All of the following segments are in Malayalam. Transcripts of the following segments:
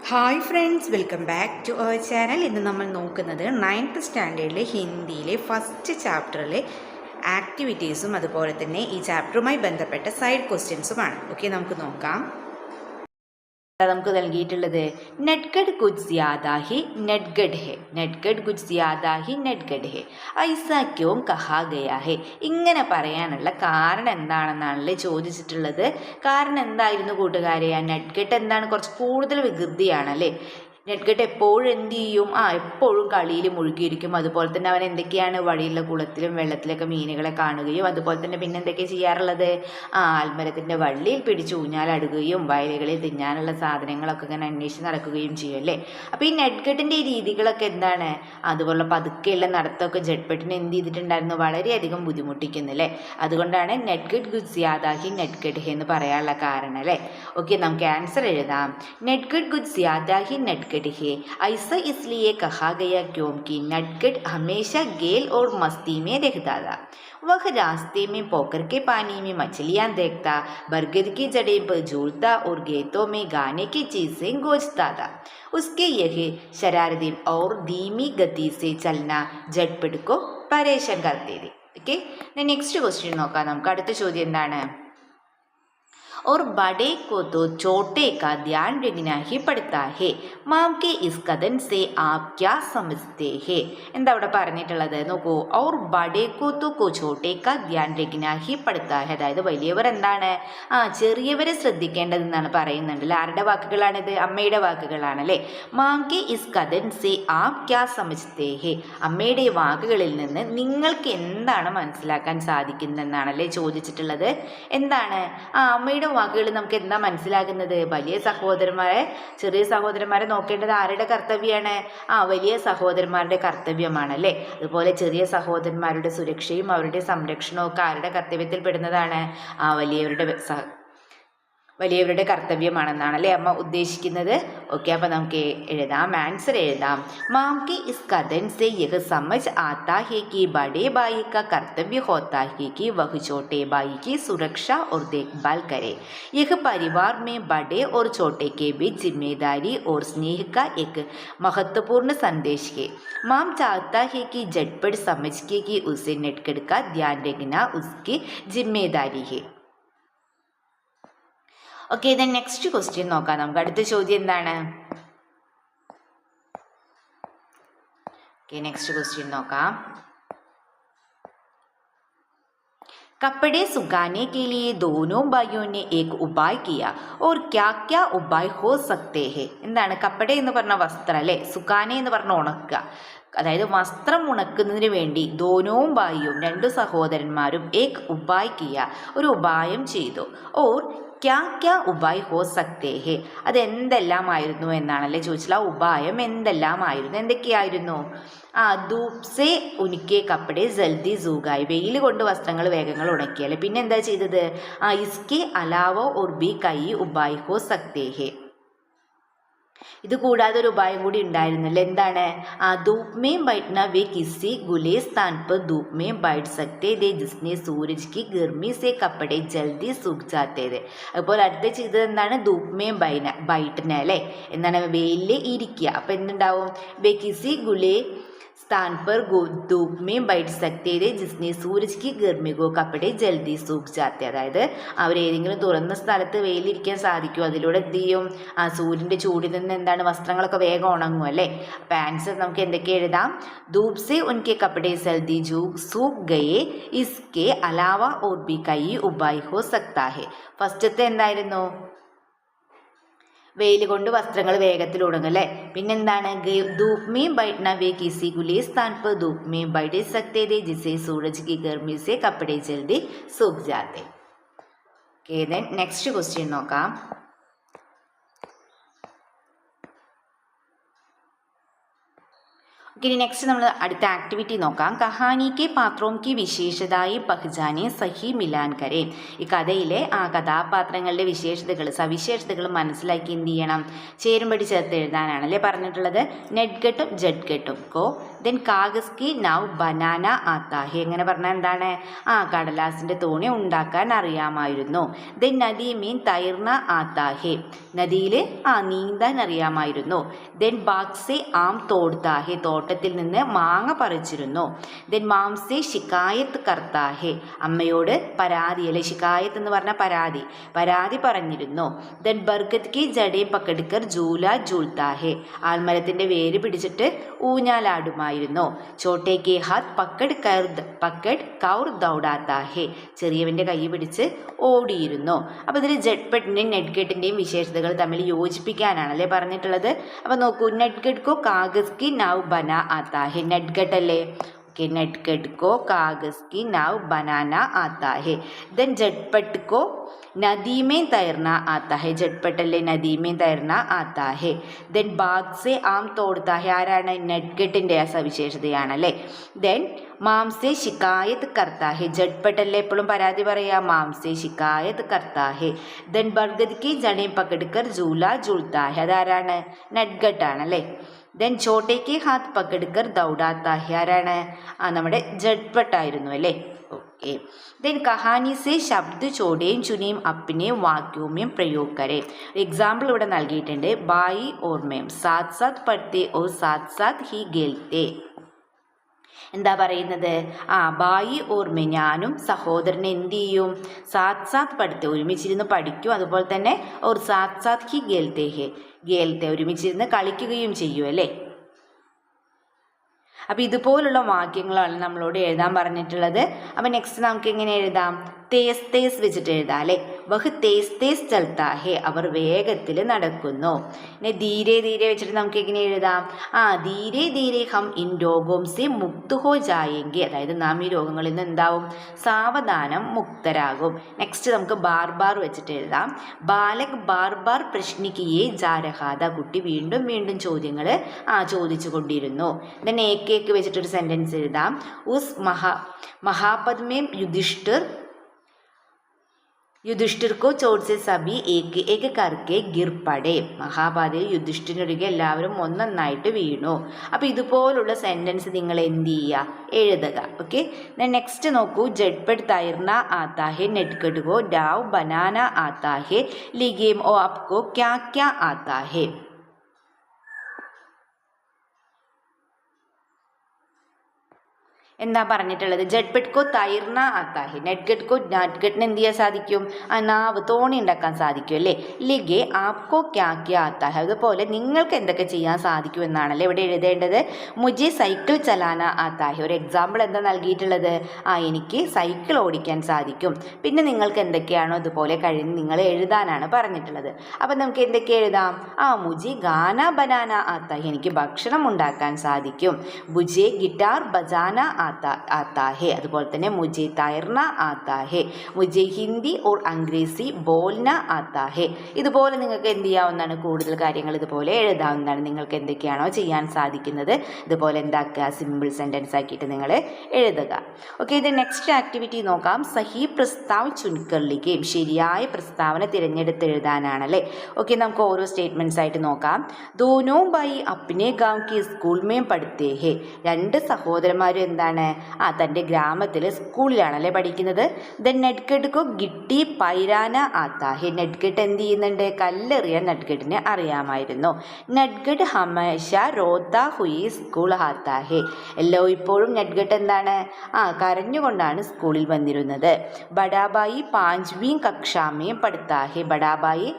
Hi friends, welcome back to our channel. ഇന്ന് നമ്മൾ നോക്കുന്നത് 9th സ്റ്റാൻഡേർഡിലെ ഹിന്ദിയിലെ ഫസ്റ്റ് ചാപ്റ്ററിലെ ആക്ടിവിറ്റീസും അതുപോലെ തന്നെ ഈ ചാപ്റ്ററുമായി ബന്ധപ്പെട്ട സൈഡ് ക്വസ്റ്റ്യൻസുമാണ്. ഓക്കെ, നമുക്ക് നോക്കാം. നമുക്ക് നൽകിയിട്ടുള്ളത് നട്ഗഡ് കുച്ച് ജ്യാദാ ഹി നട്ഗഡ് ഹെ, നട്ഗഡ് കുച്ച് ജ്യാദാ ഹി നട്ഗഡ് ഹെ, ഐസാ ക്യോം കഹാ ഗയാ ഹെ. ഇങ്ങനെ പറയാനുള്ള കാരണം എന്താണെന്നാണല്ലേ ചോദിച്ചിട്ടുള്ളത്. കാരണം എന്തായിരുന്നു കൂട്ടുകാരെ? ആ നട്ഗഡ് എന്താണ്? കുറച്ച് കൂടുതൽ വികൃതിയാണല്ലേ. നെറ്റ്ഗട്ട് എപ്പോഴും എന്ത് ചെയ്യും? എപ്പോഴും കളിയിൽ മുഴുകിയിരിക്കും. അതുപോലെ തന്നെ അവൻ എന്തൊക്കെയാണ് വഴിയുള്ള കുളത്തിലും വെള്ളത്തിലൊക്കെ മീനുകളെ കാണുകയും അതുപോലെ തന്നെ പിന്നെ എന്തൊക്കെയാണ് ചെയ്യാറുള്ളത്? ആൽമരത്തിൻ്റെ വള്ളിയിൽ പിടിച്ച് ഊഞ്ഞാലടുകയും വയലുകളിൽ തിന്നാനുള്ള സാധനങ്ങളൊക്കെ ഇങ്ങനെ അന്വേഷിച്ച് നടക്കുകയും ചെയ്യും അല്ലേ. അപ്പോൾ ഈ നെറ്റ്ഗട്ടിൻ്റെ ഈ രീതികളൊക്കെ എന്താണ്? അതുപോലെ പതുക്കെയുള്ള നടത്തമൊക്കെ ജഡ്പെട്ടിനെ എന്ത് ചെയ്തിട്ടുണ്ടായിരുന്നു? വളരെയധികം ബുദ്ധിമുട്ടിക്കുന്നു. അതുകൊണ്ടാണ് നെറ്റ്ഗട്ട് ഗുഡ് ജ്യാദാഹി നെറ്റ്ഗട്ട് ഹെ എന്ന് പറയാനുള്ള കാരണം അല്ലേ. ഓക്കെ, നമുക്ക് ആൻസർ എഴുതാം. നെറ്റ്ഗട്ട് ഗുഡ് ജ്യാദാഹി നെറ്റ്ഗട്ട് है। ऐसा इसलिए कहा गया क्योंकि नटखट हमेशा गेल और मस्ती में रहता था। वह रास्ते में पोखर के पानी में मछलियां देखता, बरगद की जड़ें पर झूलता और खेतों में गाने की चीजें गूंजता था। उसके यह शरारती और धीमी गति से चलना झटपट को परेशान करते थे. ओके, നെക്സ്റ്റ് ക്വസ്റ്റ്യൻ നോക്കാം. നമുക്ക് അടുത്ത ചോദ്യം എന്താണ്? और बड़े को तो छोटे का ध्यान रखना ही पड़ता है. माम के इस कदम से आप क्या समझते हैं? എന്താ അവിടെ പറഞ്ഞിട്ടുള്ളത് നോക്കൂ. और बड़े को तो छोटे का ध्यान रखना ही पड़ता है. അതായത് വലിയവർ എന്താണ്? ചെറിയവരെ ശ്രദ്ധിക്കേണ്ടതെന്നാണ് പറയുന്നുണ്ടല്ലോ. ആരുടെ വാക്കുകളാണിത്? അമ്മയുടെ വാക്കുകളാണല്ലേ. മാം കെ ഇസ് കദം സെ ആപ് ക്യാ സമജ്തേ ഹെ. അമ്മയുടെ വാക്കുകളിൽ നിന്ന് നിങ്ങൾക്ക് എന്താണ് മനസ്സിലാക്കാൻ സാധിക്കുന്നതെന്നാണല്ലേ ചോദിച്ചിട്ടുള്ളത്. എന്താണ് അമ്മയുടെ വാക്കുകൾ നമുക്ക് എന്താ മനസ്സിലാകുന്നത്? വലിയ സഹോദരന്മാരെ ചെറിയ സഹോദരന്മാരെ നോക്കേണ്ടത് ആരുടെ കർത്തവ്യമാണ്? വലിയ സഹോദരന്മാരുടെ കർത്തവ്യമാണല്ലേ. അതുപോലെ ചെറിയ സഹോദരന്മാരുടെ സുരക്ഷയും അവരുടെ സംരക്ഷണവും ഒക്കെ ആരുടെ കർത്തവ്യത്തിൽ പെടുന്നതാണ്? വലിയവരുടെ കർത്തവ്യമാണെന്നാണല്ലേ അമ്മ ഉദ്ദേശിക്കുന്നത്. ഓക്കെ, അപ്പോൾ നമുക്ക് എഴുതാം, ആൻസർ എഴുതാം. മാം की इस कदम से यह समझ आता है कि बड़े भाई का कर्तव्य होता है कि वह छोटे भाई की सुरक्षा और देखभाल करे. यह परिवार में बड़े और छोटे के बीच जिम्मेदारी और स्नेह का एक महत्वपूर्ण संदेश है. माम चाहता है कि झटपट समझ के कि उसे नटखट का ध्यान रखना उसकी जिम्मेदारी है. ഓക്കെ, ദെൻ നെക്സ്റ്റ് ക്വസ്റ്റ്യൻ നോക്കാം. നമുക്ക് അടുത്ത ചോദ്യം എന്താണ്? ഓക്കെ, നെക്സ്റ്റ് ക്വസ്റ്റ്യൻ നോക്കാം. कपड़े सुखाने के लिए दोनों भाइयों ने एक उपाय किया और क्या क्या उपाय हो सकते हैं? എന്താണ് കപ്പട എന്ന് പറഞ്ഞ വസ്ത്രം അല്ലേ, സുഖാനെ എന്ന് പറഞ്ഞ ഉണക്കുക. അതായത് വസ്ത്രം ഉണക്കുന്നതിന് വേണ്ടി ദോനോം ബായിയും രണ്ടു സഹോദരന്മാരും ഏക് ഉപായ് കിയ ഒരു ഉപായം ചെയ്തു. ഓർ ക്യാ ക്യാ ഉപായ് ഹോ സക്തേ ഹെ, അതെന്തെല്ലാമായിരുന്നു എന്നാണല്ലേ ചോദിച്ചില്ല. ആ ഉപായം എന്തെല്ലാമായിരുന്നു, എന്തൊക്കെയായിരുന്നു? ധൂപ് സേ ഉനിക്കെ കപ്പടെ ജൽദി സൂഖായി, വെയിൽ കൊണ്ട് വസ്ത്രങ്ങൾ വേഗങ്ങൾ ഉണക്കിയല്ലേ. പിന്നെ എന്താ ചെയ്തത്? ഇസ്കെ അലാവോ ഓർ ബി കൈ ഉപായ് ഹോ സക്തേ ഹെ. ഇത് കൂടാതെ ഒരു ഉപായം കൂടി ഉണ്ടായിരുന്നല്ലോ. എന്താണ്? ധൂപ് മേ ബൈഠന വേ കിസി ഗുലേ സ്ഥാൻ പർ ധൂപ് മേ ബൈഠ് സക്തേ ദേ ജിസ്നെ സൂരജ് കി ഗർമി സേ കപ്പടെ ജൽദി സൂഖ് ജാത്തേ ദേ. അതുപോലെ അടുത്ത ചെയ്തത് എന്താണ്? ധൂപ് മേ ബൈഠന അല്ലേ, എന്താണ്? വെയിലിൽ ഇരിക്കുക. അപ്പം എന്തുണ്ടാവും? വേ കിസി ഗുലേ സ്ഥാൻ पर धूप में बैठ सकते थे जिसने सूरज की गर्मी को कपड़े जल्दी सूख जाते. അതായത് അവർ ഏതെങ്കിലും തുറന്ന സ്ഥലത്ത് വെയിലിരിക്കാൻ സാധിക്കും. അതിലൂടെ എന്ത് ചെയ്യും? സൂര്യൻ്റെ ചൂടിൽ നിന്ന് എന്താണ് വസ്ത്രങ്ങളൊക്കെ വേഗം ഉണങ്ങും അല്ലേ. അപ്പം ആൻസർ നമുക്ക് എന്തൊക്കെ എഴുതാം? ധൂപ് സെ ഉൻകെ കപ്പടെ ജൽദി സൂഖ് ഗയേ ഇസ്കെ അലാവ ഓർ ബി കൈ ഉപായ് ഹോ സക്താ ഹെ. ഫസ്റ്റത്തെ എന്തായിരുന്നു? വെയിൽ കൊണ്ട് വസ്ത്രങ്ങൾ വേഗത്തിൽ ഉണങ്ങും അല്ലേ. പിന്നെന്താണ്? ധൂപ് മേ ബൈഠന വേ കിസി ഗുലേ സ്ഥാൻ പർ ധൂപ് മേ ബൈഠ സക്തേ थे जिसे सूरज की गर्मी से कपड़े जल्दी सूख जाते. ഓക്കെ, ദെൻ നെക്സ്റ്റ് ക്വസ്റ്റ്യൻ നോക്കാം. ഇനി നെക്സ്റ്റ് നമ്മൾ അടുത്ത ആക്ടിവിറ്റി നോക്കാം. കഹാനി കെ പാത്രോം കി വിശേഷതായി പഹ്ചാനെ സഹി മിലാൻ കരേ. ഈ കഥയിലെ ആ കഥാപാത്രങ്ങളുടെ വിശേഷതകൾ സവിശേഷതകൾ മനസ്സിലാക്കി എന്ത് ചെയ്യണം, ചേരുംപടി ചേർത്ത് എഴുതാനാണല്ലേ പറഞ്ഞിട്ടുള്ളത്. നെഡ്ഗട്ടും ജഡ്ഗട്ടും കോ ദെൻ കാഗസ് കി നൗ ബനാന ആത്താ ഹെ. എങ്ങനെ പറഞ്ഞാൽ എന്താണ്, ആ കടലാസിൻ്റെ തോണി ഉണ്ടാക്കാൻ അറിയാമായിരുന്നു. ദെൻ നദി മീൻ തൈർന ആത്താ ഹെ. നദിയിൽ നീന്താൻ അറിയാമായിരുന്നു. ദെൻ ബാഗ് സെ ആം തോಡ್ತಾ ഹെ. തോട്ടത്തിൽ നിന്ന് മാങ്ങ പറിച്ചിരുന്നു. ദെൻ മാംസെ ശിക്കായത്ത് കർത്താ ഹെ. അമ്മയോട് പരാതി, അല്ലെ ശിക്കായത്ത് എന്ന് പറഞ്ഞാൽ പരാതി പറഞ്ഞിരുന്നു. ദെൻ ബർഗത് കി ജഡേ പക്കടുക്കർ ജൂല ജൂൽത്താ ഹെ. ആൽമരത്തിൻ്റെ വേര് പിടിച്ചിട്ട് ഊഞ്ഞാലാടുമായിരുന്നു. ചോട്ടേ കെ ഹാത്ത് പക്കഡ് കൗർ ദൗഡാത്താ ഹെ. ചെറിയവൻ്റെ കൈ പിടിച്ച് ഓടിയിരുന്നു. അപ്പോൾ ഇതിൽ ജഡ്പട്ടിൻ്റെയും നെഡ്ഗട്ടിൻ്റെയും വിശേഷതകൾ തമ്മിൽ യോജിപ്പിക്കാനാണല്ലേ പറഞ്ഞിട്ടുള്ളത്. അപ്പോൾ നോക്കൂ, നെഡ്ഗട്ട് കോ കാഗസ് കി നൗ ബന ആത്താ ഹെ. നെഡ്ഗട്ട് അല്ലേ, ओके. नटखट को कागज की नाव बनाना आता है. देन झटपट को नदी में तैरना आता है. झटपट अल्ले नदी में तैरना आता है. देन बाग से आम तोड़ता है. ആരാണ്, നെഡ്ഗട്ടിൻ്റെ സവിശേഷതയാണല്ലേ. ദെൻ മാംസെ ശിക്കായത്ത് കർത്താ ഹെ. ജഡ്പട്ട് അല്ലേ എപ്പോഴും പരാതി പറയാ, മാംസെ ശിക്കായത്ത് കർത്താ ഹെ. ദെൻ ബർഗത് കി ജഡേ പക്കഡ്കർ ജൂല ജൂൽത്താ ഹെ. അതാരാണ്, നെഡ്ഗട്ടാണല്ലേ. ദെൻ ചോട്ടേക്ക് ഹാത്ത് പക്കഡ്കർ ദൗഡാത്താ ഹെ. ആരാണ്, നമ്മുടെ ജഡ്പട്ടായിരുന്നു അല്ലേ. ഓക്കെ. देन कहानी से शब्द जोड़ें चुनें अपने वाक्यों में प्रयोग करें. एग्जाम्पल ഇവിടെ നൽകിയിട്ടുണ്ട്. बाई और मैम साथ साथ पढ़ते और साथ साथ ही खेलते. എന്താ പറയുന്നത്, ബായി ഓർമ്മ ഞാനും സഹോദരനെ എന്ത് ചെയ്യും, സാത്ത് സാത്ത് പഠിത്തേ ഒരുമിച്ചിരുന്ന് പഠിക്കും, അതുപോലെ തന്നെ ഓർ സാത്ത് സാത്ത് ഹി ഗേൽത്തെ ഒരുമിച്ചിരുന്ന് കളിക്കുകയും ചെയ്യും അല്ലേ. അപ്പോൾ ഇതുപോലുള്ള വാക്യങ്ങളാണ് നമ്മളോട് എഴുതാൻ പറഞ്ഞിട്ടുള്ളത്. അപ്പോൾ നെക്സ്റ്റ് നമുക്ക് എങ്ങനെ എഴുതാം, തേസ് തേസ് വെച്ചിട്ട് എഴുതാം അല്ലേ. വഹ് തേസ് തേസ് ചൽത്താ ഹെ. അവർ വേഗത്തിൽ നടക്കുന്നു. പിന്നെ ധീരെ ധീരെ വെച്ചിട്ട് നമുക്ക് എങ്ങനെ എഴുതാം, ധീരെ ധീരെ ഹം ഇൻ രോഗോം സെ മുക്ത് ഹോ ജായെങ്കി. അതായത് നാം ഈ രോഗങ്ങളിൽ നിന്ന് എന്താവും, സാവധാനം മുക്തരാകും. നെക്സ്റ്റ് നമുക്ക് ബാർ ബാർ വെച്ചിട്ട് എഴുതാം. ബാലക് ബാർ ബാർ പ്രശ്നിക്കിയേ ജാരഹാദ. കുട്ടി വീണ്ടും വീണ്ടും ചോദ്യങ്ങൾ ചോദിച്ചു കൊണ്ടിരുന്നു. ദെൻ ഏക്കേക്ക് വെച്ചിട്ടൊരു സെൻറ്റൻസ് എഴുതാം. ഉസ് മഹാപദ് മേം युधिष्ठिर को चोट से सभी एक एक करके गिर पड़े. മഹാഭാരതയിൽ യുധിഷ്ഠിരനൊഴികെ എല്ലാവരും ഒന്നൊന്നായിട്ട് വീണു. അപ്പോൾ ഇതുപോലുള്ള സെൻറ്റൻസ് നിങ്ങൾ എന്ത് ചെയ്യുക, എഴുതുക. ഓക്കെ. നെക്സ്റ്റ് നോക്കൂ. झटपट तैरना आता है, नटखट को नाव बनाना आता है, लिगेम ओ आपको क्या क्या आता है. എന്താ പറഞ്ഞിട്ടുള്ളത്, ജഡ്പട്ട് കോ തൈർന ആത്താഹെ. നട്ഗട്ടിന് എന്ത് ചെയ്യാൻ സാധിക്കും, നാവ് തോണി ഉണ്ടാക്കാൻ സാധിക്കും അല്ലേ. ലിഗെ ആപ്കോ ക്യാ ക്യാ ആത്താഹെ. അതുപോലെ നിങ്ങൾക്ക് എന്തൊക്കെ ചെയ്യാൻ സാധിക്കും എന്നാണല്ലേ ഇവിടെ എഴുതേണ്ടത്. മുജെ സൈക്കിൾ ചലാന ആത്താഹെ. ഒരു എക്സാമ്പിൾ എന്താ നൽകിയിട്ടുള്ളത്, എനിക്ക് സൈക്കിൾ ഓടിക്കാൻ സാധിക്കും. പിന്നെ നിങ്ങൾക്ക് എന്തൊക്കെയാണോ ഇതുപോലെ കഴിഞ്ഞ് നിങ്ങൾ എഴുതാനാണ് പറഞ്ഞിട്ടുള്ളത്. അപ്പം നമുക്ക് എന്തൊക്കെ എഴുതാം, മുജെ ഗാന ബനാന ആത്താഹെ. എനിക്ക് ഭക്ഷണം ഉണ്ടാക്കാൻ സാധിക്കും. മുജെ ഗിറ്റാർ ബജാന आता है. അതുപോലെ തന്നെ മുझे തൈർന आता है, മുझे ഹിന്ദി ഓർ അംഗ്രേസി ബോൽന आता है. ഇതുപോലെ നിങ്ങൾക്ക് എന്ത് ചെയ്യാവുന്നതാണ്, കൂടുതൽ കാര്യങ്ങൾ ഇതുപോലെ എഴുതാവുന്നതാണ്. നിങ്ങൾക്ക് എന്തൊക്കെയാണോ ചെയ്യാൻ സാധിക്കുന്നത് ഇതുപോലെ എന്താക്കുക, സിമ്പിൾ സെൻറ്റൻസ് ആക്കിയിട്ട് നിങ്ങൾ എഴുതുക. ഓക്കെ. ഇത് നെക്സ്റ്റ് ആക്ടിവിറ്റി നോക്കാം. സഹി പ്രസ്താവ് ചുൻകർ ലിഖേം. ശരിയായ പ്രസ്താവന തിരഞ്ഞെടുത്ത് എഴുതാനാണല്ലേ. ഓക്കെ. നമുക്ക് ഓരോ സ്റ്റേറ്റ്മെൻറ്റ്സ് ആയിട്ട് നോക്കാം. ദോനോ ഭായി അപ്നെ ഗാവ് കി സ്കൂൾ മേം പഠിത്തേ ഹെ. രണ്ട് സഹോദരന്മാരും എന്താണ്, തൻ്റെ ഗ്രാമത്തിൽ സ്കൂളിലാണല്ലേ പഠിക്കുന്നത്. ദെൻ നട്ഗട്ട് കോ ഗിട്ടി പൈരാന ആത്താ ഹെ. നട്ഗട്ട് എന്ത് ചെയ്യുന്നുണ്ട്, കല്ലെറിയാൻ നട്ഗട്ടിന് അറിയാമായിരുന്നു. നട്ഗട്ട് ഹമേശ റോത്താ ഹുയി സ്കൂൾ ആത്താ ഹെ. ഇപ്പോഴും നട്ഗട്ട് എന്താണ്, കരഞ്ഞുകൊണ്ടാണ് സ്കൂളിൽ വന്നിരുന്നത്. ബഡാബായി പാഞ്ച്വീം കക്ഷാമേം പഠിത്താ ഹെ. ബഡാബായി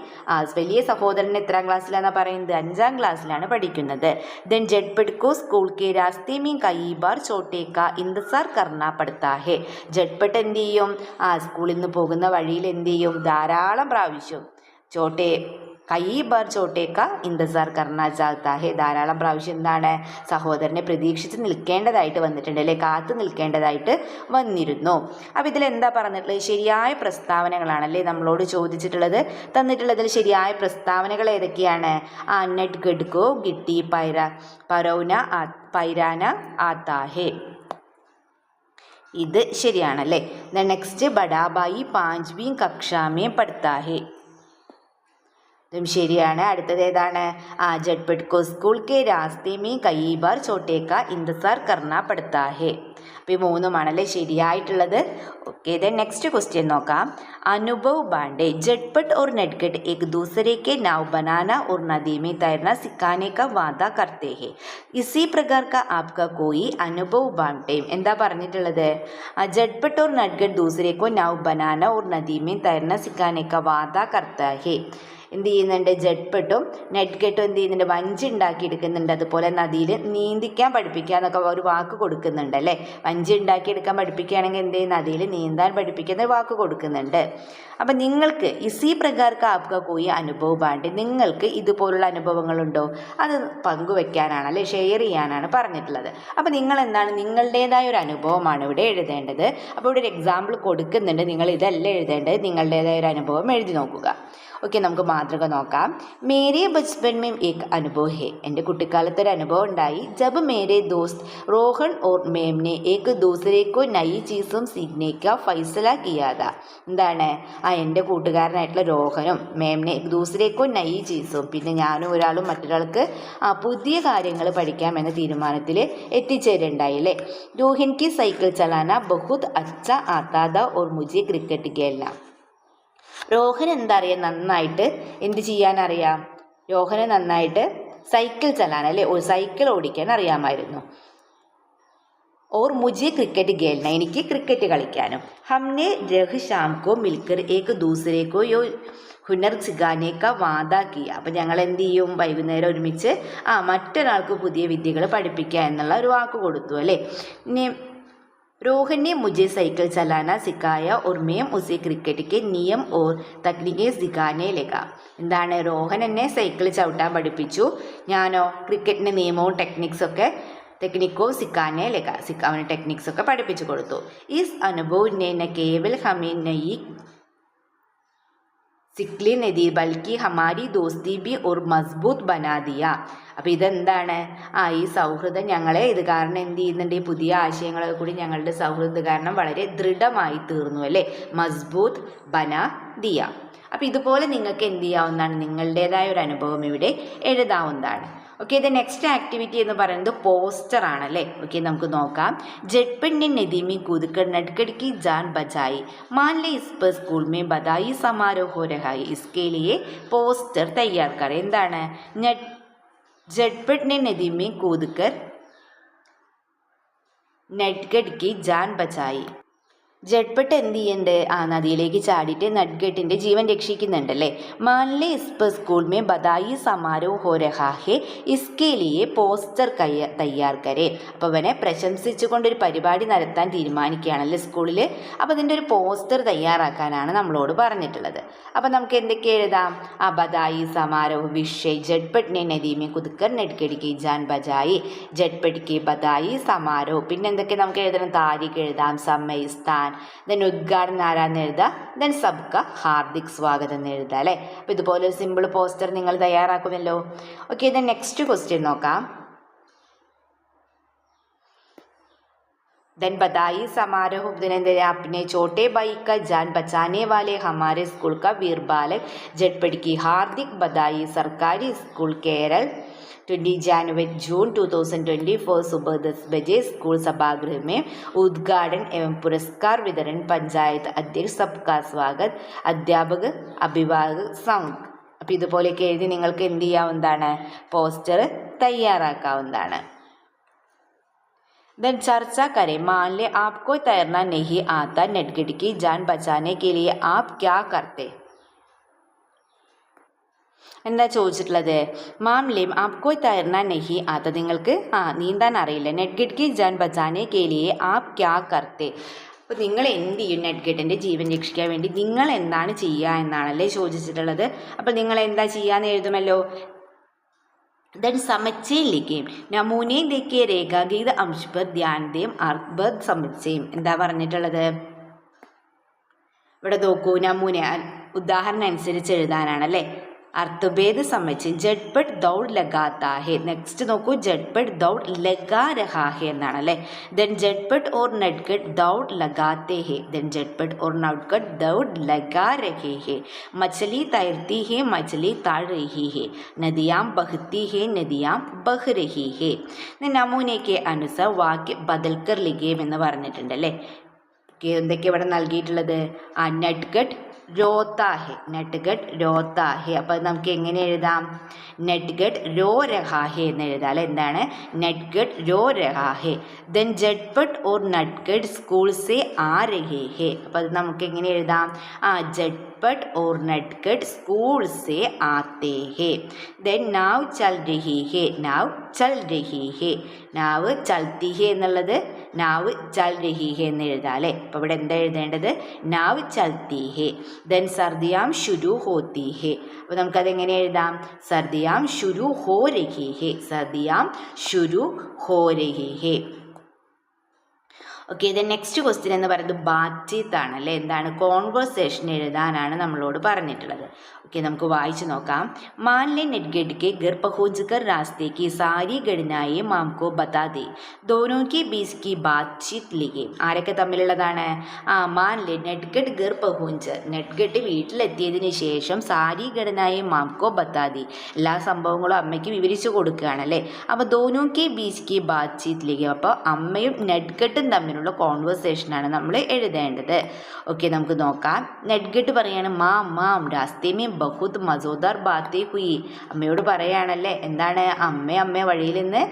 വലിയ സഹോദരൻ എത്രാം ക്ലാസ്സിലാണെന്ന് പറയുന്നത്, 5ാം ക്ലാസ്സിലാണ് പഠിക്കുന്നത്. ദെൻ ജഡ്പട്ട് കോ സ്കൂൾ കെ രാസ്തേ മീം കई बार छोटे का इंतजार करना पड़ता है. झटपट എന്ത് ചെയ്യും, സ്കൂളിൽ നിന്ന് പോകുന്ന വഴിയിൽ എന്ത് ചെയ്യും, ധാരാളം പ്രാവശ്യം ചോട്ടെ കൈ ബാർ ചോട്ടേക്ക ഇന്തസാർ കർണ ചാഹത്താ ഹെ, ധാരാളം പ്രാവശ്യം എന്താണ് സഹോദരനെ പ്രതീക്ഷിച്ച് നിൽക്കേണ്ടതായിട്ട് വന്നിട്ടുണ്ട് അല്ലെ, കാത്തു നിൽക്കേണ്ടതായിട്ട് വന്നിരുന്നു. അപ്പോൾ ഇതിലെന്താ പറഞ്ഞിട്ടുള്ളത്? ശരിയായ പ്രസ്താവനകളാണല്ലേ നമ്മളോട് ചോദിച്ചിട്ടുള്ളത്. തന്നിട്ടുള്ളതിൽ ശരിയായ പ്രസ്താവനകൾ ഏതൊക്കെയാണ്? നട്ട് ഗഡ്കോ ഗിട്ടി പൈരാന ആത്താ ഹെ, ഇത് ശരിയാണല്ലേ. നെക്സ്റ്റ് ബഡാബായി പാഞ്ച്വീം കക്ഷാമേ പഠിത്താ ഹെ, ഇതും ശരിയാണ്. അടുത്തത് ഏതാണ്? ജഡ്പട്ട് കോ സ്കൂൾ കെ രാസ്തേ മേ കൈ ബാർ ചോട്ടേക്ക ഇന്തസാർ കർണ പഠിത്താ ഹെ. അപ്പോൾ ഈ മൂന്നുമാണല്ലേ ശരിയായിട്ടുള്ളത്. ഓക്കെ, ദെൻ നെക്സ്റ്റ് ക്വസ്റ്റ്യൻ നോക്കാം. അനുഭവ് ബാണ്ഡെ ജഡ്പട്ട് और नटखट एक दूसरे के नाव बनाना और नदी में तैरना सिखाने का वादा करते हैं. इसी प्रकार का आपका कोई अनुभव बांटे. എന്താ പറഞ്ഞിട്ടുള്ളത്? जडपट और नटखट दूसरे को नाव बनाना और नदी में तैरना सिखाने का वादा करता है. എന്ത് ചെയ്യുന്നുണ്ട്? ജഡ്പട്ടും നെറ്റ്കെട്ടും എന്ത് ചെയ്യുന്നുണ്ട്? വഞ്ചി ഉണ്ടാക്കി എടുക്കുന്നുണ്ട്. അതുപോലെ നദിയിൽ നീന്തിക്കാൻ പഠിപ്പിക്കുക എന്നൊക്കെ ഒരു വാക്ക് കൊടുക്കുന്നുണ്ട് അല്ലേ. വഞ്ചി ഉണ്ടാക്കിയെടുക്കാൻ പഠിപ്പിക്കുകയാണെങ്കിൽ എന്ത് ചെയ്യും? നദിയിൽ നീന്താൻ പഠിപ്പിക്കുന്ന വാക്ക് കൊടുക്കുന്നുണ്ട്. അപ്പം നിങ്ങൾക്ക് ഇസി പ്രകാർക്ക് ആപ്ക കോയി അനുഭവം ബാണ്ട്, നിങ്ങൾക്ക് ഇതുപോലുള്ള അനുഭവങ്ങളുണ്ടോ? അത് പങ്കുവെക്കാനാണ് അല്ലെ, ഷെയർ ചെയ്യാനാണ് പറഞ്ഞിട്ടുള്ളത്. അപ്പം നിങ്ങൾ എന്താണ്, നിങ്ങളുടേതായ ഒരു അനുഭവമാണ് ഇവിടെ എഴുതേണ്ടത്. അപ്പോൾ ഇവിടെ ഒരു എക്സാമ്പിൾ കൊടുക്കുന്നുണ്ട്, നിങ്ങൾ ഇതല്ല എഴുതേണ്ടത്, നിങ്ങളുടേതായ ഒരു അനുഭവം എഴുതി നോക്കുക. ഓക്കെ, നമുക്ക് മാതൃക നോക്കാം. മേരെ ബച്പൻ മേം ഏക് അനുഭവ് ഹെ, എൻ്റെ കുട്ടിക്കാലത്ത് ഒരു അനുഭവം ഉണ്ടായി. ജബ് മേരെ ദോസ്ത് റോഹൻ ഓർ മേംനെ ഏക് ദൂസരെ കോ നയി ചീസും സീഖ്നെ കാ ഫൈസല കിയാതാ. എന്താണ്? എൻ്റെ കൂട്ടുകാരനായിട്ടുള്ള രോഹനും മേംനെ ദൂസരെ കോ നയി ചീസും, പിന്നെ ഞാനും ഒരാളും മറ്റൊരാൾക്ക് പുതിയ കാര്യങ്ങൾ പഠിക്കാമെന്ന തീരുമാനത്തിൽ എത്തിച്ചേരുണ്ടായി അല്ലേ. രോഹിൻ കി സൈക്കിൾ ചലാന ബഹുത് അച്ഛ ആത്താദ ഓർ മുझे ക്രിക്കറ്റ് ഖേൽന. രോഹൻ എന്താ അറിയാം, നന്നായിട്ട് എന്ത് ചെയ്യാനറിയാം? രോഹന് നന്നായിട്ട് സൈക്കിൾ ചലാൻ അല്ലേ, സൈക്കിൾ ഓടിക്കാൻ അറിയാമായിരുന്നു. ഓർ മുझे ക്രിക്കറ്റ് ഖേൽന, എനിക്ക് ക്രിക്കറ്റ് കളിക്കാനും. ഹംനെ രഹ് ശാം കോ മിൽക്കർ ഏക് ദൂസരെ കോ യോ ഹുനർ സിഖാനെ കാ വാദാ കിയ. അപ്പം ഞങ്ങൾ എന്ത് ചെയ്യും? വൈകുന്നേരം ഒരുമിച്ച് മറ്റൊരാൾക്ക് പുതിയ വിദ്യകൾ പഠിപ്പിക്കുക എന്നുള്ള ഒരു വാക്ക് കൊടുത്തു അല്ലേ. ഇനി रोहन ने मुझे साइकिल चलाना सिखाया और मैं उसे क्रिकेट के नियम और तकनीकें सिखाने लगा. എന്താണ്? രോഹൻ എന്നെ സൈക്കിൾ ചവിട്ടാൻ പഠിപ്പിച്ചു, ഞാനോ ക്രിക്കറ്റിൻ്റെ നിയമവും ടെക്നിക്കോ സിക്കാനെ ലഗ, അവന് ടെക്നിക്സ് ഒക്കെ പഠിപ്പിച്ചു കൊടുത്തു. ഇസ് അനുഭവ് ने न केवल हमें नई സിക്ലി നദി ബൽക്കി ഹമാരി ദോസ്തി ബി और മസ്ബൂത്ത് ബനാ ദിയ. അപ്പോൾ ഇതെന്താണ്? ഈ സൗഹൃദം ഞങ്ങളെ ഇത് കാരണം എന്ത് ചെയ്യുന്നുണ്ട്? ഈ പുതിയ ആശയങ്ങളൊക്കെ കൂടി ഞങ്ങളുടെ സൗഹൃദ കാരണം വളരെ ദൃഢമായി തീർന്നു അല്ലേ. മസ്ബൂത്ത് ബനാ ദിയ. അപ്പോൾ ഇതുപോലെ നിങ്ങൾക്ക് എന്ത് ചെയ്യാവുന്നതാണ്? നിങ്ങളുടേതായ ഒരു അനുഭവം ഇവിടെ എഴുതാവുന്നതാണ്. ഓക്കെ, ഇത് നെക്സ്റ്റ് ആക്ടിവിറ്റി എന്ന് പറയുന്നത് പോസ്റ്റർ ആണല്ലേ. ഓക്കെ, നമുക്ക് നോക്കാം. जटपट ने नदी में कूदकर नटखट की जान बचाई, मान ले इस पर स्कूल में बधाई समारोह हो रहा है, इसके लिए पोस्टर तैयार करें. എന്താണ്? जटपट ने नदी में कूदकर नटखट की जान बचाई. ജഡ്പട്ട് എന്ത് ചെയ്യുന്നുണ്ട്? നദിയിലേക്ക് ചാടിയിട്ട് നട്ട്ഖട്ടിൻ്റെ ജീവൻ രക്ഷിക്കുന്നുണ്ടല്ലേ. മാൻലെ ഇസ് സ്കൂൾ മേ ബധായി സമാരോഹ് ഹോ രഹാ ഹെ, ഇസ്കെ ലിയെ പോസ്റ്റർ തയ്യാർ കരേ. അപ്പോൾ അവനെ പ്രശംസിച്ചുകൊണ്ടൊരു പരിപാടി നടത്താൻ തീരുമാനിക്കുകയാണല്ലേ സ്കൂളിൽ. അപ്പോൾ അതിൻ്റെ ഒരു പോസ്റ്റർ തയ്യാറാക്കാനാണ് നമ്മളോട് പറഞ്ഞിട്ടുള്ളത്. അപ്പോൾ നമുക്ക് എന്തൊക്കെ എഴുതാം? ബധായി സമാരോഹ് വിഷയ് ജഡ്പട്ട് ने नदी में कूदकर नटखट की जान बचाई, ജഡ്പട്ട് की ബധായി സമാരോഹ്. പിന്നെ എന്തൊക്കെ നമുക്ക് എഴുതണം? താരിഖ് എഴുതാം, സമയ, സ്ഥാൻ, ദെൻ ഉദ്ഘാടനം ആരാന്ന് എഴുതാം, ദെൻ സബ്ക ഹാർദിക് സ്വാഗതം എന്ന് എഴുതാം അല്ലേ. അപ്പോൾ ഇതുപോലെ ഒരു സിമ്പിൾ പോസ്റ്റർ നിങ്ങൾ തയ്യാറാക്കുമല്ലോ. ഓക്കെ, ദെൻ നെക്സ്റ്റ് ക്വസ്റ്റ്യൻ നോക്കാം. देन बधाई समारोह अभिनंदन अपने छोटे भाई का जान बचाने वाले हमारे स्कूल का वीर बालक जटपट की हार्दिक बधाई. सरकारी स्कूल केरल 20 जनवरी जून 2024 सुबह 10 बजे स्कूल सभागृह में उद्घाटन एवं पुरस्कार वितरण. पंचायत अध्यक्ष सबका स्वागत, अध्यापक अभिभावक संघ. അപ്പോൾ ഇതുപോലെയൊക്കെ എഴുതി നിങ്ങൾക്ക് എന്ത് ചെയ്യാവുന്നതാണ്? പോസ്റ്റർ തയ്യാറാക്കാവുന്നതാണ്. देन चर्चा करें. मान ले आपको तैरना नहीं आता, नटखट की जान बचाने के लिए आप क्या करते? എന്താ ചോദിച്ചിട്ടുള്ളത്? മാംലേം ആപ്കോ തൈർന നഹി ആത്ത, നിങ്ങൾക്ക് നീന്താൻ അറിയില്ല. നട്ഖട്ട് കി ജാൻ ബച്ചാനെ കെ ലിയെ ആപ് ക്യാ കർത്തെ, അപ്പോൾ നിങ്ങൾ എന്ത് ചെയ്യും നെഡ്ഗട്ടിൻ്റെ ജീവൻ രക്ഷിക്കാൻ വേണ്ടി നിങ്ങൾ എന്താണ് ചെയ്യുക എന്നാണല്ലേ ചോദിച്ചിട്ടുള്ളത്. അപ്പോൾ നിങ്ങൾ എന്താ ചെയ്യാന്ന് എഴുതുമല്ലോ. देन समझे लिखें नमूने देखिए രേഖാഗീത अंश पर ध्यान दें अर्थ समझें എന്താ പറഞ്ഞിട്ടുള്ളത്. ഇവിടെ നോക്കൂ, നമൂന ഉദാഹരണം അനുസരിച്ച് എഴുതാനാണല്ലേ. അർത്ഥഭേദ സമച്ച് ജഡ്പട്ട് ദൗഡ് ലഗാത്താ ഹെ. നെക്സ്റ്റ് നോക്കൂ, ജഡ്പട്ട് ദൗഡ് ലഗാ രഹാ ഹെ എന്നാണല്ലേ. ദെൻ ജഡ്പട്ട് ഓർ നഡ്ഗട്ട് ദൗഡ് ലഗാത്തെ ഹെ. ദെൻ ജഡ്പട്ട് ഓർ നഡ്ഗട്ട് ദൗഡ് ലഗാ രഹേ ഹെ. മछली तैरती है मछली तैर रही है. नदियाँ बहती है नदियाँ बह रही है. നമൂനെ കെ അനുസാർ വാക്യ ബദൽക്കർ ലിഖേം എന്ന് പറഞ്ഞിട്ടുണ്ടല്ലേ. എന്തൊക്കെ ഇവിടെ നൽകിയിട്ടുള്ളത്. നഡ്ഗട്ട് रोता है, नटगट रोता है. അപ്പോൾ നമുക്ക് എങ്ങനെ എഴുതാം. നട്ഗട്ട് രോ രഹാ ഹെ എന്ന് എഴുതാം അല്ലേ. എന്താണ് നട്ഗട്ട് രോ രഹാ ഹെ. ദെൻ ജഡ്പട്ട് ഓർ നട്ഗട്ട് സ്കൂൾ സെ ആ രഹേ ഹെ. അപ്പോൾ അത് നമുക്ക് എങ്ങനെ എഴുതാം. झटपट और नटखट स्कूल से आते हैं. देन नाव चल रही है, नाव चल रही है. നാവ് ചൽത്തി ഹെ എന്നുള്ളത് നാവ് ചൽ രഹി ഹെ എന്ന് എഴുതാം അല്ലേ. അപ്പോൾ ഇവിടെ എന്താ എഴുതേണ്ടത്. നാവ് ചൽത്തി ഹെ. ദെൻ സർദിയാം ശുരു ഹോത്തി ഹെ. അപ്പോൾ നമുക്കതെങ്ങനെ എഴുതാം. സർദിയാം ശുരു ഹോ രഹി ഹെ. സർദിയാം ശുരു ഹോ രഹി ഹെ. ഓക്കെ, ഇത് നെക്സ്റ്റ് ക്വസ്റ്റ്യൻ എന്ന് പറയുന്നത് ബാറ്റ്ചീത്ത് ആണ് അല്ലേ. എന്താണ് കോൺവേഴ്സേഷൻ എഴുതാനാണ് നമ്മളോട് പറഞ്ഞിട്ടുള്ളത്. ओके നമുക്ക് വായിച്ചു നോക്കാം. मान ले नटगट के घर पहुंचकर रास्ते की सारी घटनाएं माम को बता दे. दोनों के बीच की बातचीत लिखे. ആരൊക്കെ തമ്മിലുള്ളതാണ്. മാൻ ലെ നട്ഗട്ട് ഗർ പഹുഞ്ച്. നട്ഗട്ട് വീട്ടിലെത്തിയതിന് ശേഷം സാരി ഘടനായി മാംകോ ബത്താതി. എല്ലാ സംഭവങ്ങളും അമ്മയ്ക്ക് വിവരിച്ചു കൊടുക്കുകയാണ് അല്ലേ. അപ്പോൾ ദോനോ കെ ബീച്ച് കി ബാത്ചീത്ത് ലിഖേ. അപ്പോൾ അമ്മയും നട്ഗട്ടും തമ്മിലുള്ള കോൺവെർസേഷനാണ് നമ്മൾ എഴുതേണ്ടത്. ഓക്കെ നമുക്ക് നോക്കാം. നട്ഗട്ട് പറയാണ് മാം മാം രാസ്തേ മേ ബഹുത് മസോദാർ ബാത്തേ ഹുയി. അമ്മയോട് പറയുകയാണല്ലേ. എന്താണ് അമ്മ വഴിയിൽ നിന്ന്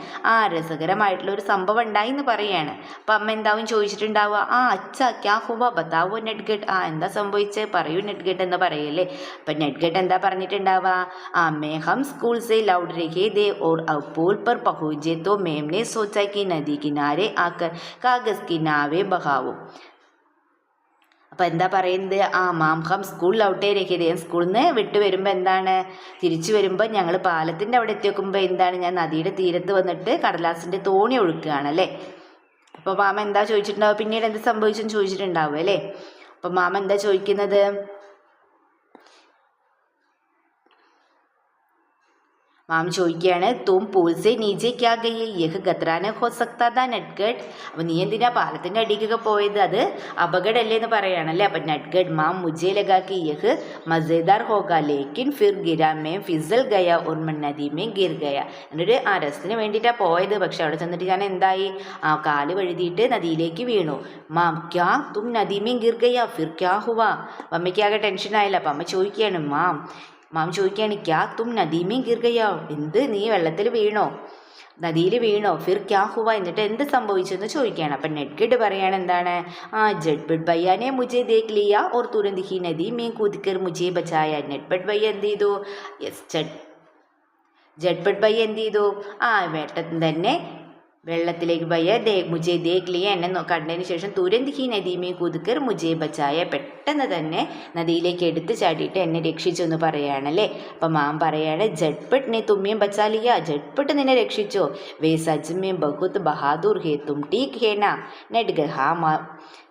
രസകരമായിട്ടുള്ള ഒരു സംഭവം ഉണ്ടായി എന്ന് പറയുകയാണ്. അപ്പം അമ്മ എന്താവും ചോദിച്ചിട്ടുണ്ടാവുക. അച്ഛാ ക്യാ ഹുവ ബതാവോ നട്ഗട്ട്. എന്താ സംഭവിച്ചത് പറയൂ നട്ഗട്ട് എന്ന് പറയല്ലേ. അപ്പം നട്ഗട്ട് എന്താ പറഞ്ഞിട്ടുണ്ടാവുക. मैं हम स्कूल से लौट रहे थे और अब पुल पर पहुंचे तो मैम ने सोचा कि नदी किनारे आकर कागज की नावें बहाऊं. അപ്പോൾ എന്താ പറയുന്നത്. മാം ഹം സ്കൂളിൽ ഔട്ടേ രഹിതേ. സ്കൂളിൽ നിന്ന് വിട്ട് വരുമ്പോൾ എന്താണ് തിരിച്ചു വരുമ്പോൾ ഞങ്ങൾ പാലത്തിൻ്റെ അവിടെ എത്തി നോക്കുമ്പോൾ എന്താണ് ഞാൻ നദിയുടെ തീരത്ത് വന്നിട്ട് കടലാസിൻ്റെ തോണി ഒഴുക്കുകയാണ് അല്ലേ. അപ്പോൾ മാമ എന്താ ചോദിച്ചിട്ടുണ്ടാവും. പിന്നീട് എന്ത് സംഭവിച്ചെന്ന് ചോദിച്ചിട്ടുണ്ടാവും അല്ലേ. അപ്പം മാമ എന്താ ചോദിക്കുന്നത്. മാം ചോദിക്കുകയാണ് തും പൂൾ സെ നീച്ചെ ക്യാ ഗയി യഹ് ഖത്രാന ഹോ സക്താ താ നട്ഗട്ട്. അപ്പോൾ നീ എന്തിനാ പാലത്തിൻ്റെ അടിക്കൊക്കെ പോയത്, അത് അപകടമല്ലേ എന്ന് പറയുകയാണല്ലേ. അപ്പം നട്ഗട്ട് മാം മുझे लगा कि यह मज़ेदार होगा लेकिन फिर गिरा मैं फिसल गया और मैं नदी में गिर गया. എന്നൊരു രസത്തിന് വേണ്ടിയിട്ടാണ് പോയത്. പക്ഷെ അവിടെ ചെന്നിട്ട് ഞാൻ എന്തായി കാല് വഴുതിയിട്ട് നദിയിലേക്ക് വീണു. മാം ക്യാ തും നദി മേ ഗിർ ഗയാ ഫിർ ക്യാ ഹുവാ. അമ്മയ്ക്കാകെ ടെൻഷനായില്ല. അപ്പം അമ്മ ചോദിക്കുകയാണ് മാം ചോദിക്കുകയാണ് ക്യാ തും നദീമേ ഗിർ ഗയാ. എന്ത് നീ വെള്ളത്തിൽ വീണോ, നദിയിൽ വീണോ. ഫിർ ക്യാ ഹുവ എന്നിട്ട് എന്ത് സംഭവിച്ചെന്ന് ചോദിക്കുകയാണ്. അപ്പം നട്ഗട്ട് പറയാണ് എന്താണ് ജഡ്പട്ട് ഭയ്യാനെ മുझे देख लिया और तुरंत ही नदी में कूदकर मुझे बचाया. നട്പട്ട് ഭയ്യ എന്ത് ചെയ്തു. ജഡ്പട്ട് ഭയ്യ എന്ത് ചെയ്തു. വേട്ടത്തിൽ തന്നെ വെള്ളത്തിലേക്ക് ഭയ്യ മുझे देख लिया എന്നെ കണ്ടതിന് ശേഷം തുരന്ത് ഹി നദീമേ കൂതുക്കർ മുझे ബച്ചായ. പെട്ടെന്ന് തന്നെ നദിയിലേക്ക് എടുത്ത് ചാടിയിട്ട് എന്നെ രക്ഷിച്ചു എന്ന് പറയുകയാണല്ലേ. അപ്പം മാം പറയാണ് ജഡ്പട്ട് നെ തുമ്മയും ബച്ചാലിയ. ജഡ്പട്ട് നിന്നെ രക്ഷിച്ചോ. വേ സച്ച് മേ ബഹുത് ബഹാദൂർ ഹേ തും ടീക് ഹേ നാ. നട്ഗട്ട് ഹാ മാം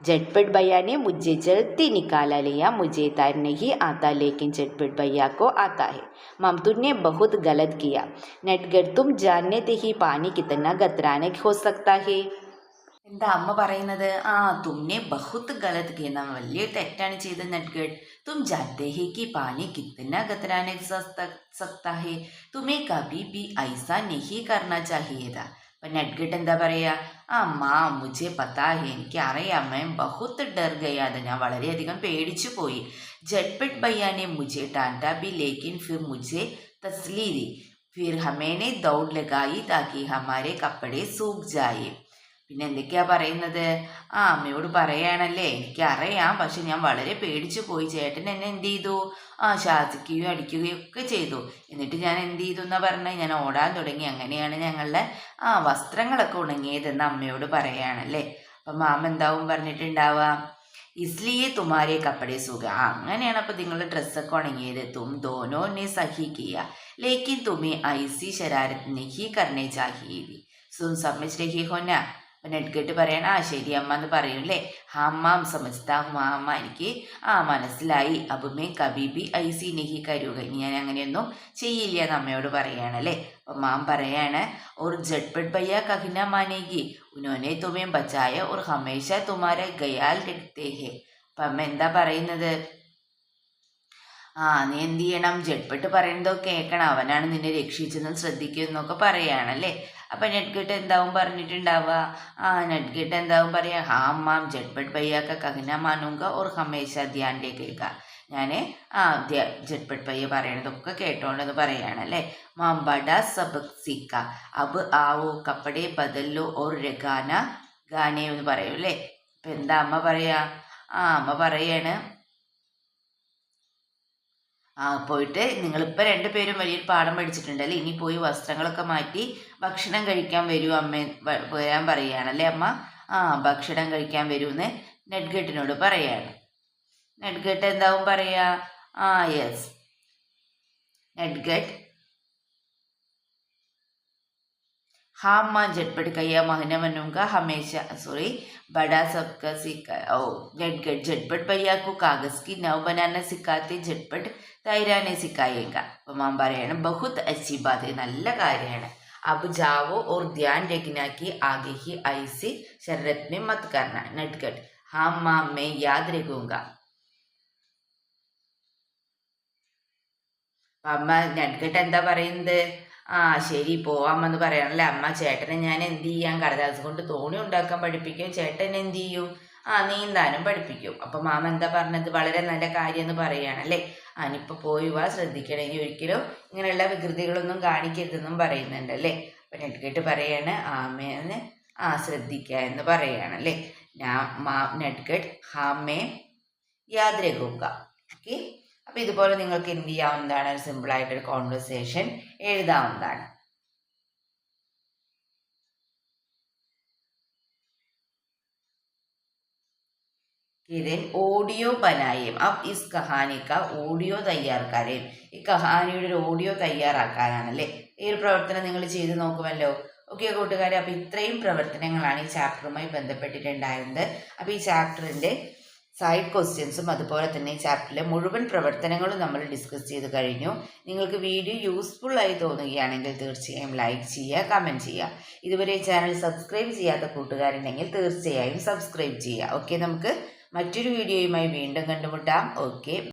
झटपट भैया ने मुझे जल्दी निकाला लिया. मुझे तैर नहीं आता लेकिन झटपट भैया को आता है. माम तुमने बहुत गलत किया. नटगट तुम जानने थे ही पानी कितना खतरनाक हो सकता है. എന്താ അമ്മ പറയുന്നത്. തുമ്നെ ബഹുത് ഗലത് കിയ. വലിയ തെറ്റാണ് ചെയ്തത് നട്ഗട്ട്. തും ജാനത്തെ ഹേ കി പാനി കിतना खतरनाक सकता है. तुम्हें कभी भी ऐसा नहीं करना चाहिए था. അപ്പം നട്ഗട്ട് എന്താ പറയുക. മാം മുझे പത്താ ഹേ. എനിക്ക് അറിയാം. मैं बहुत डर गया था. ഞാൻ വളരെയധികം പേടിച്ചു പോയി. झटपट भैया ने मुझे डांटा भी लेकिन फिर मुझे तसली दी. फिर हमने दौड़ लगाई ताकि हमारे कपड़े सूख जाए. പിന്നെ എന്തൊക്കെയാ പറയുന്നത്. അമ്മയോട് പറയുകയാണല്ലേ. എനിക്കറിയാം, പക്ഷെ ഞാൻ വളരെ പേടിച്ചു പോയി. ചേട്ടൻ എന്നെ എന്ത് ചെയ്തു. ശാസിക്കുകയും അടിക്കുകയും ഒക്കെ ചെയ്തു. എന്നിട്ട് ഞാൻ എന്ത് ചെയ്തു എന്നാ പറഞ്ഞാൽ ഞാൻ ഓടാൻ തുടങ്ങി. അങ്ങനെയാണ് ഞങ്ങളുടെ വസ്ത്രങ്ങളൊക്കെ ഉണങ്ങിയതെന്ന് അമ്മയോട് പറയുകയാണല്ലേ. അപ്പം മാമ എന്താവും പറഞ്ഞിട്ടുണ്ടാവുക, ഇസ്ലിയെ തുമാരെ കപ്പടെ സുഖ, അങ്ങനെയാണ് അപ്പം നിങ്ങളുടെ ഡ്രസ്സൊക്കെ ഉണങ്ങിയത്. തും ദോനോ നെ സഹി കിയ ലേക്കിൻ തുമേ ഐസി ശരാരത്ത് നെഹി കർണേ ചാഹിയേ സുൻ സമജ് രഹി ഹോ നാ. അപ്പം നെഡ്ഗട്ട് പറയണ ശരി അമ്മ എന്ന് പറയും അല്ലേ. ഹമ്മാം സമജ്താ അമ്മ എനിക്ക് മനസ്സിലായി. അബുമേ കബീബി ഐസി നെഹി കരുക, ഞാൻ അങ്ങനെയൊന്നും ചെയ്യില്ല എന്ന് അമ്മയോട് പറയുകയാണല്ലേ. അപ്പം മാം പറയാണ്, और झटपट भैया कहना मानेगी, उन्होंने तुम्हें बचाया और हमेशा तुम्हारा ख्याल रखते हैं. അപ്പം അമ്മ എന്താ പറയുന്നത്, നീ എന്ത് ചെയ്യണം, ജഡ്പട്ട് പറയുന്നതൊക്കെ കേൾക്കണം, അവനാണ് നിന്നെ രക്ഷിച്ചെന്നും ശ്രദ്ധിക്കുന്നൊക്കെ പറയുകയാണല്ലേ. അപ്പം നെഡ്ഗട്ട് എന്താവും പറഞ്ഞിട്ടുണ്ടാവുക, നെഡ്ഗട്ട് എന്താവും പറയുക, ഹാം മാം ജഡ്പട്ട് ഭയ്യാക്ക കഹന മാനൂങ്ക ഓർ ഹമേശ ധ്യാൻ രേഖ, ഞാൻ ജഡ്പട്ട് ഭയ്യ പറയണതൊക്കെ കേട്ടോണ്ടെന്ന് പറയുകയാണല്ലേ. മാം ബഡ സബക് സീക്ക അബ് ആവോ കപ്പടെ ബദല്ലോ ഓർ രഗാന ഗാനെ എന്ന് പറയും അല്ലേ. അപ്പം എന്താ അമ്മ പറയാ, അമ്മ പറയാണ്, പോയിട്ട് നിങ്ങളിപ്പോൾ രണ്ടുപേരും വലിയൊരു പാഠം പഠിച്ചിട്ടുണ്ടല്ലേ, ഇനി പോയി വസ്ത്രങ്ങളൊക്കെ മാറ്റി ഭക്ഷണം കഴിക്കാൻ വരൂ അമ്മ, വരാൻ പറയുകയാണല്ലേ അമ്മ. ഭക്ഷണം കഴിക്കാൻ വരൂന്ന് നെഡ്ഗട്ടിനോട് പറയാണ്. നെഡ്ഗട്ട് എന്താവും പറയാ, യെസ് നെഡ്ഗട്ട് हाँ माँ झटपट कहिया महना मनूंगा हमेशा बड़ा सबका सिखा झटगट झटपट भैया को कागज की नाव बनाना सिखाते झटपट तैराने सिखाएगा. അപ്പം മാം പറയാണ്, बहुत अच्छी बात है, നല്ല കാര്യമാണ്. अब जाओ और ध्यान रखना कि आगे ही ऐसी शरारत में मत करना. नटखट हाँ माँ मैं याद रखूंगा. അമ്മ നെഡ്ഗട്ട് എന്താ പറയുന്നത്, ശരി പോവാമെന്ന് പറയാണല്ലേ. അമ്മ ചേട്ടനെ ഞാൻ എന്ത് ചെയ്യാം, കടലാസ് കൊണ്ട് തോണി ഉണ്ടാക്കാൻ പഠിപ്പിക്കും, ചേട്ടൻ എന്ത് ചെയ്യും, നീന്താനും പഠിപ്പിക്കും. അപ്പം മാമ എന്താ പറഞ്ഞത്, വളരെ നല്ല കാര്യം എന്ന് പറയുകയാണല്ലേ. ഇനിയിപ്പോൾ പോയി വാ, ശ്രദ്ധിക്കണം, ഇനി ഒരിക്കലും ഇങ്ങനെയുള്ള വികൃതികളൊന്നും കാണിക്കരുതെന്നും പറയുന്നുണ്ടല്ലേ. അപ്പം നെഡ്ഗട്ട് പറയാണ്, ആമേന്ന് ശ്രദ്ധിക്കുക എന്ന് പറയുകയാണല്ലേ. നെഡ്ഗട്ട് ഹാമേ യാദ് രഖൂങ്ക. ഓക്കെ, അപ്പം ഇതുപോലെ നിങ്ങൾക്ക് എന്ത് ചെയ്യാവുന്നതാണ്, സിമ്പിളായിട്ടൊരു കോൺവെർസേഷൻ എഴുതാവുന്നതാണ്. ഓഡിയോ ബനായേം, അപ്പ് ഇസ് കഹാനി കാ ഓഡിയോ തയ്യാറാക്കാരേം, ഈ കഹാനിയുടെ ഒരു ഓഡിയോ തയ്യാറാക്കാനാണല്ലേ. ഈ ഒരു പ്രവർത്തനം നിങ്ങൾ ചെയ്ത് നോക്കുമല്ലോ. ഓക്കെ കൂട്ടുകാരെ, അപ്പോൾ ഇത്രയും പ്രവർത്തനങ്ങളാണ് ഈ ചാപ്റ്ററുമായി ബന്ധപ്പെട്ടിട്ടുണ്ടായിരുന്നത്. അപ്പോൾ ഈ ചാപ്റ്ററിൻ്റെ സൈഡ് ക്വസ്റ്റ്യൻസും അതുപോലെ തന്നെ ഈ ചാപ്റ്ററിലെ മുഴുവൻ പ്രവർത്തനങ്ങളും നമ്മൾ ഡിസ്കസ് ചെയ്ത് കഴിഞ്ഞു. നിങ്ങൾക്ക് വീഡിയോ യൂസ്ഫുൾ ആയി തോന്നുകയാണെങ്കിൽ തീർച്ചയായും ലൈക്ക് ചെയ്യുക, കമൻറ്റ് ചെയ്യുക. ഇതുവരെ ചാനൽ സബ്സ്ക്രൈബ് ചെയ്യാത്ത കൂട്ടുകാരുണ്ടെങ്കിൽ തീർച്ചയായും സബ്സ്ക്രൈബ് ചെയ്യുക. ഓക്കെ, നമുക്ക് മറ്റൊരു വീഡിയോയുമായി വീണ്ടും കണ്ടുമുട്ടാം. ഓക്കെ.